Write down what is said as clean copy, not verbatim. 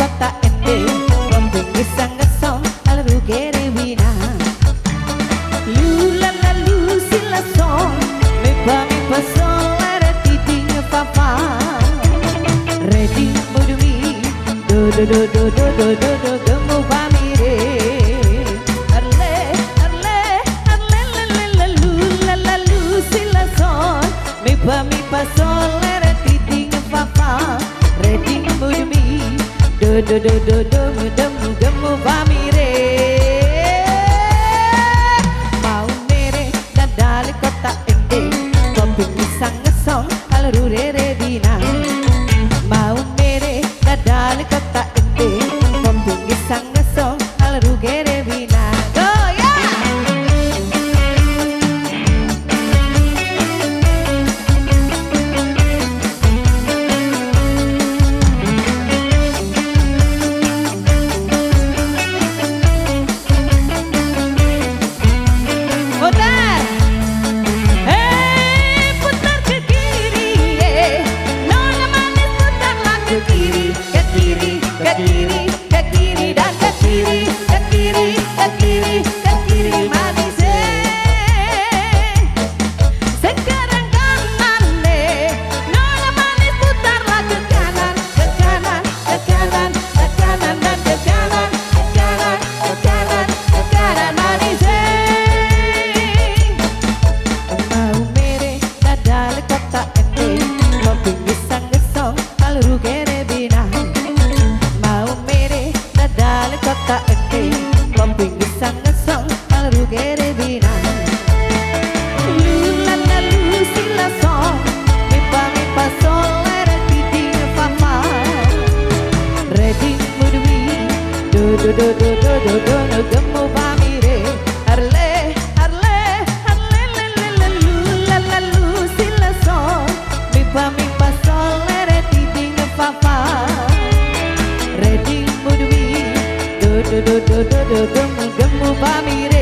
kota ende Romping gesang gesong alru gere wina Lu la la lu si la son Me pa son la titing papa Ready mudumi do do do do do do do do gemu pamire Arle arle arle la la la lu si la son Me pa son la titing papa Ready mudumi do do do do do do gemu pamire Mau mere dadal kota ende Romping gesang gesong alru rere dina Mau mere dadal kota ende Romping gesang gesong alru gere bina Go ya Putar putar ke kiri Nona manis putarlah ke kiri Ke kiri, ke kiri, ke kiri dan ke kiri Ke kiri, ke kiri, ke kiri manis Sekarang kanan Nona manis putarlah ke kanan Ke kanan, ke kanan, ke kanan dan ke kanan Ke kanan, ke kanan, ke kanan manis Mau mere dadal kota ende Romping gesang gesong alru gere bina Mau mere dadal kota ende Romping gesang gesong alru gere bina Lu la la lu si la son Mi pa sol la titing papa Ready mudui do do do do do do do no gemu pamire Arle arle arle le le le lu la la lu si la son Mi pa sol la titing papa Ready mudui do do do do do do gemu pamire